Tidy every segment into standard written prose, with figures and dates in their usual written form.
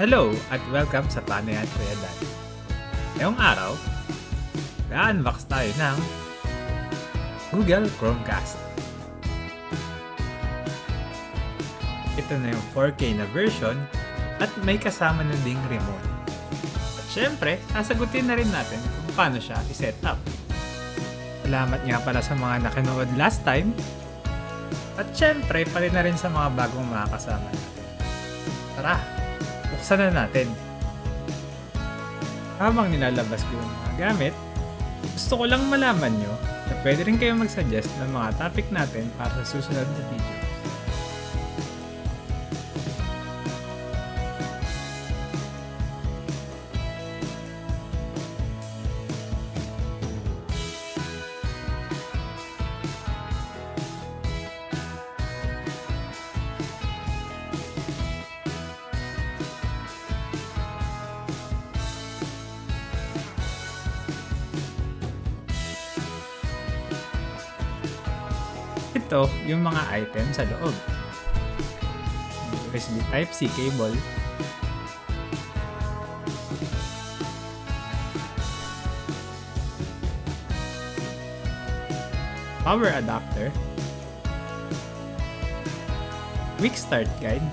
Hello at welcome sa Pano at Kuya. Ngayong araw, i-unbox tayo ng Google Chromecast. Ito na yung 4K na version at may kasama na ding remote. At syempre, sasagutin na rin natin kung paano siya isetup. Salamat nga pala sa mga nakinood last time. At syempre, pali na rin sa mga bagong makakasama natin. Tara! Buksan na natin. Habang nilalabas ko yung mga gamit, gusto ko lang malaman nyo na pwede rin kayo mag-suggest ng mga topic natin para sa susunod na video. Ito yung mga items sa loob. USB Type-C cable, power adapter, quick start guide,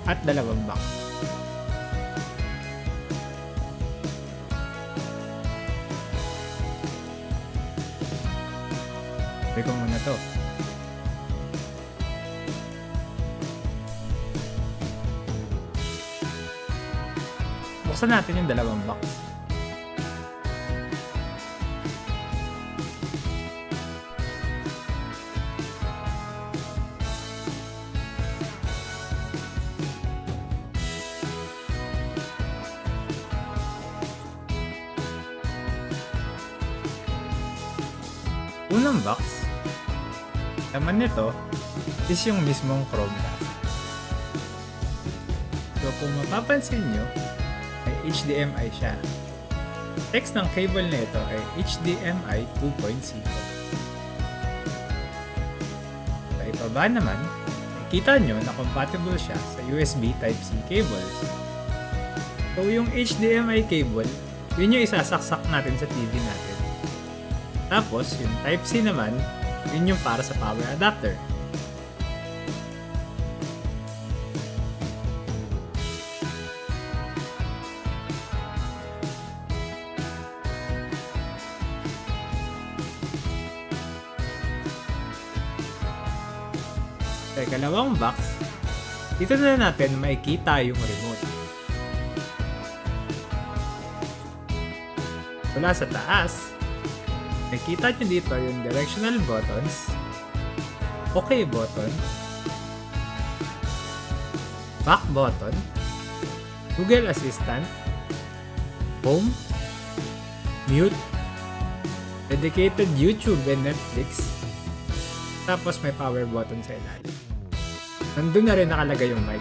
at dalawang box. Ko muna to. Buksan natin yung dalawang box. Unang box, laman nito is yung mismong Chromecast. So kung mapapansin nyo, ay HDMI siya. Text ng cable na ito ay HDMI 2.0. Sa ibaba naman, nakikita nyo na compatible siya sa USB Type-C cables. So yung HDMI cable, yun yung isasaksak natin sa TV natin. Tapos yung Type-C naman, yun yung para sa power adapter. Sa ikalawang box, dito na natin makikita yung remote. Mula sa taas, nakikita nyo dito yung directional buttons, OK button, back button, Google Assistant, home, mute, dedicated YouTube and Netflix, tapos may power button sa ilalim. Nandun na rin nakalagay yung mic.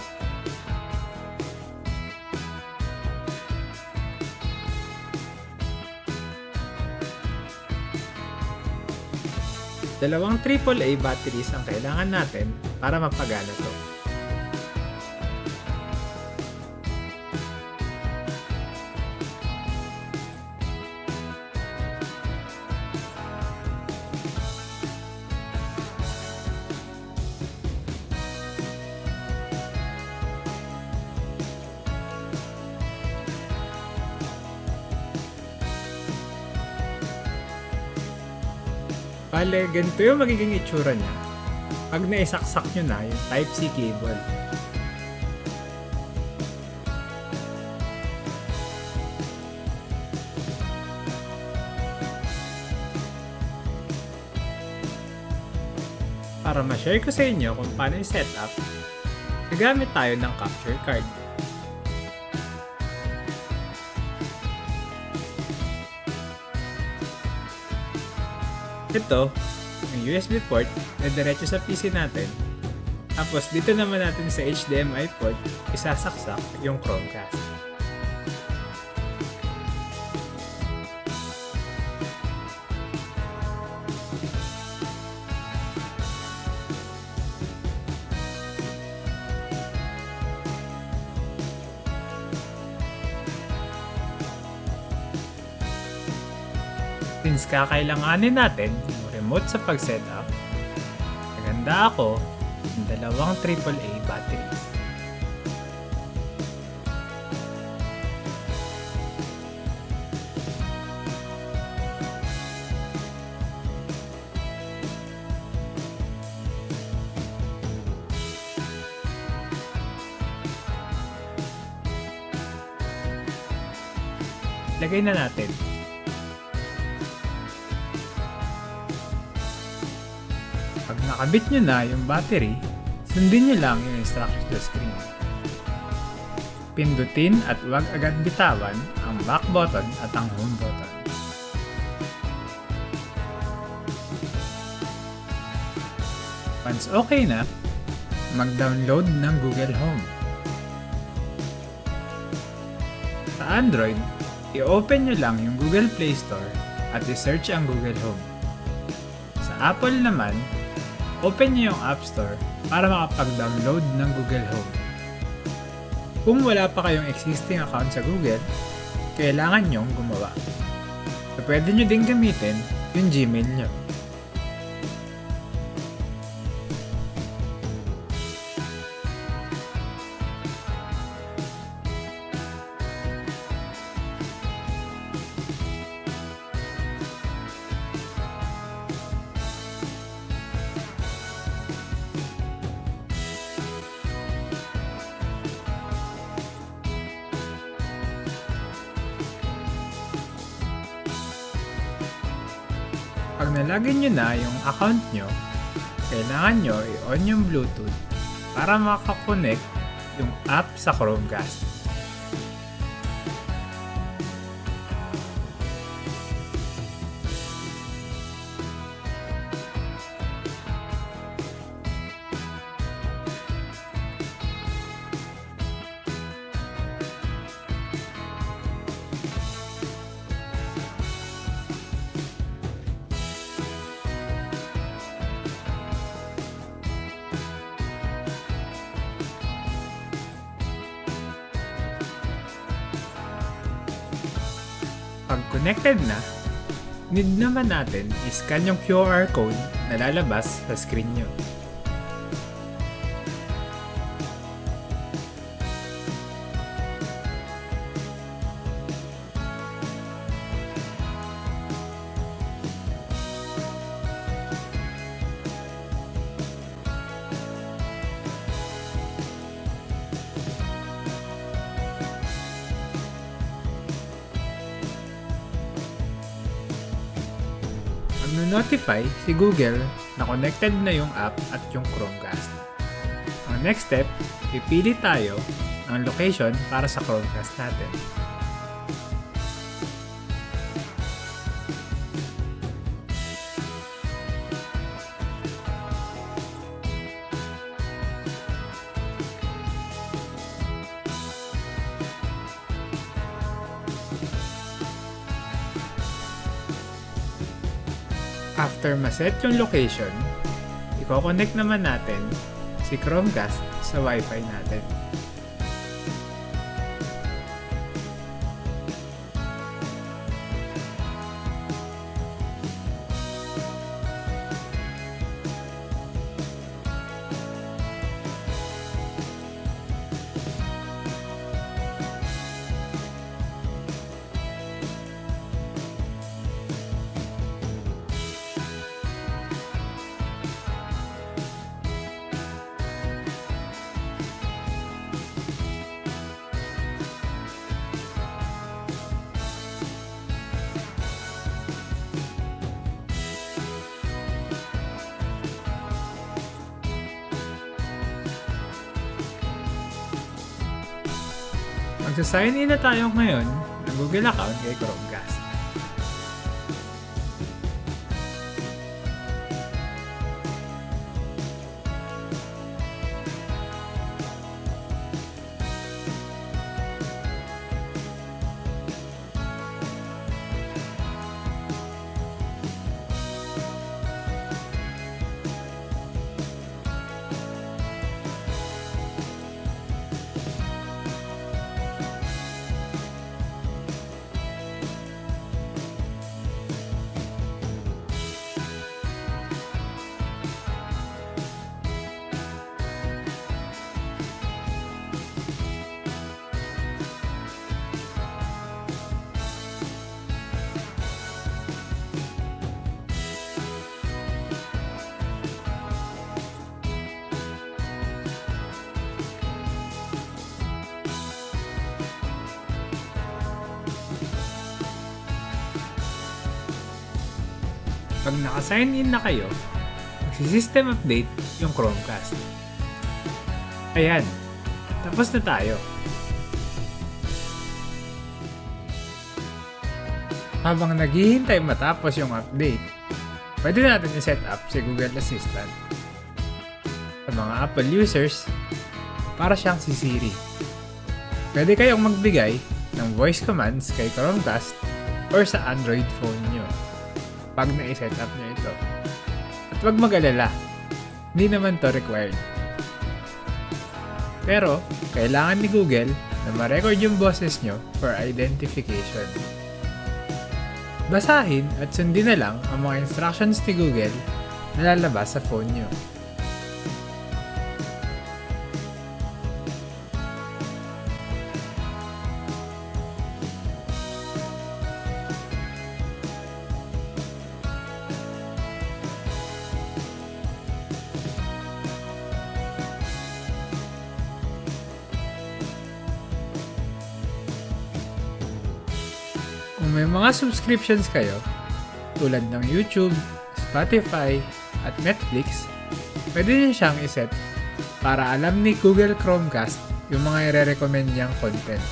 Dalawang AAA batteries ang kailangan natin para mapagana to. Bale, ganito yung magiging itsura niya pag naisaksak nyo na yung Type-C cable. Para ma-share ko sa inyo kung paano i-setup, nagamit tayo ng capture card. Ito, yung USB port na diretso sa PC natin. Tapos dito naman natin sa HDMI port, isasaksak yung Chromecast. Since kakailanganin natin yung remote sa pag-setup, naganda ako ng dalawang AAA batteries. Lagay na natin. Pag nakabit nyo na yung battery, sundin nyo lang yung instructions sa screen. Pindutin at huwag agad bitawan ang back button at ang home button. Once okay na, mag-download ng Google Home. Sa Android, i-open nyo lang yung Google Play Store at i-search ang Google Home. Sa Apple naman, open nyo yung App Store para makapag-download ng Google Home. Kung wala pa kayong existing account sa Google, kailangan nyong gumawa. So, pwede nyo din gamitin yung Gmail nyo. Pag nalagyan nyo na yung account nyo, kailangan nyo i-on yung Bluetooth para makakonect yung app sa Chromecast. Pag connected na, need naman natin i-scan yung QR code na lalabas sa screen nyo. Mag-notify si Google na connected na yung app at yung Chromecast. Ang next step, pipili tayo ng location para sa Chromecast natin. After maset yung location, i-connect naman natin si Chromecast sa Wi-Fi natin. Magsa-sign in na tayo ngayon ng Google account kay Chromecast. Pag naka-sign in na kayo, magsi-system update yung Chromecast. Ayan, tapos na tayo. Habang naghihintay matapos yung update, pwede natin i-set up si Google Assistant. Sa mga Apple users, para siyang si Siri. Pwede kayong magbigay ng voice commands kay Chromecast or sa Android phone nyo pag na-set up nyo ito. At huwag mag-alala, hindi naman to required. Pero, kailangan ni Google na ma-record yung boses nyo for identification. Basahin at sundin na lang ang mga instructions ni Google na lalabas sa phone nyo. Kung may mga subscriptions kayo, tulad ng YouTube, Spotify, at Netflix, pwede niyo siyang iset para alam ni Google Chromecast yung mga i-recommend niyang content.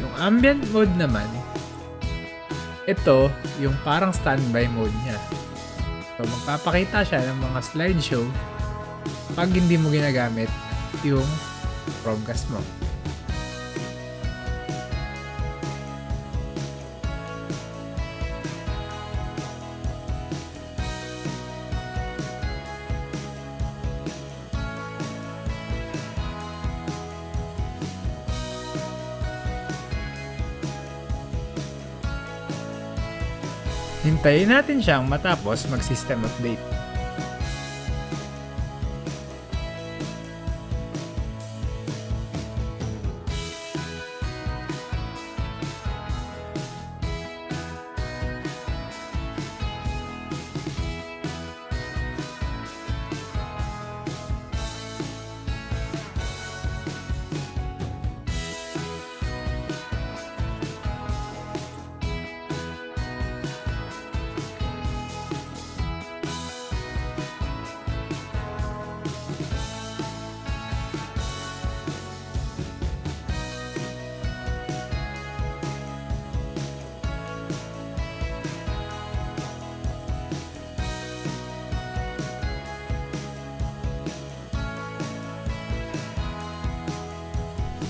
Yung ambient mode naman, ito yung parang standby mode niya. So magpapakita siya ng mga slideshow pag hindi mo ginagamit yung Chromecast mo. Hintayin natin siyang matapos mag-system update.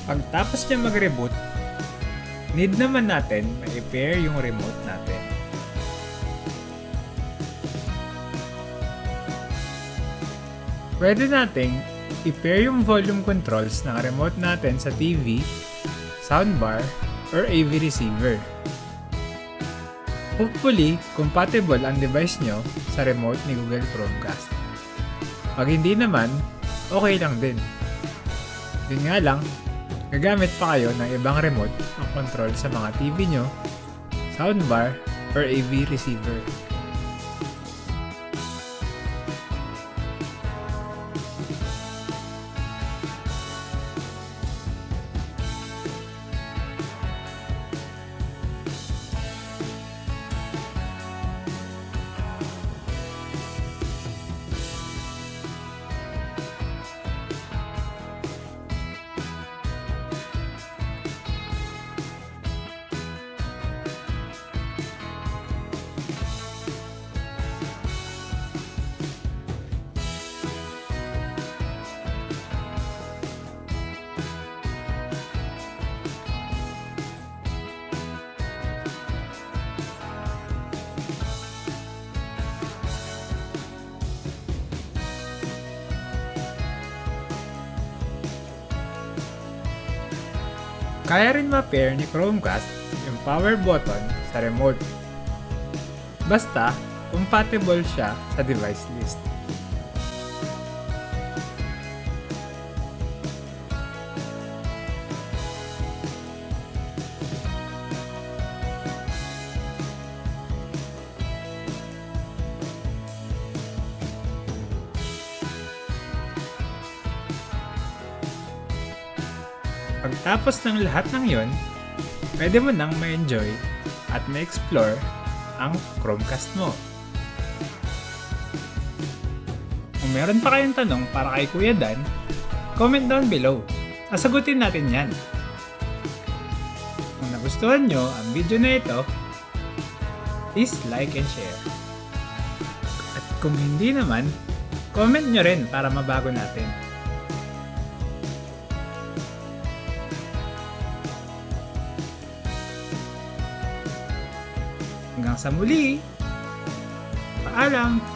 Pagtapos niya mag-reboot, need naman natin ma-pair yung remote natin. Pwede nating i-pair yung volume controls ng remote natin sa TV, soundbar, or AV receiver. Hopefully, compatible ang device nyo sa remote ni Google Chromecast. Pag hindi naman, okay lang din. Yun nga lang, gagamit pa kayo ng ibang remote ang control sa mga TV nyo, soundbar, or AV receiver. Kaya rin ma-pair ni Chromecast yung power button sa remote. Basta, compatible siya sa device list. Pagtapos ng lahat ng yon, pwede mo nang ma-enjoy at ma-explore ang Chromecast mo. Kung meron pa kayong tanong para kay Kuya Dan, comment down below. Sasagutin natin yan. Kung nagustuhan nyo ang video na ito, please like and share. At kung hindi naman, comment nyo rin para mabago natin. Hanggang sa muli, paalam!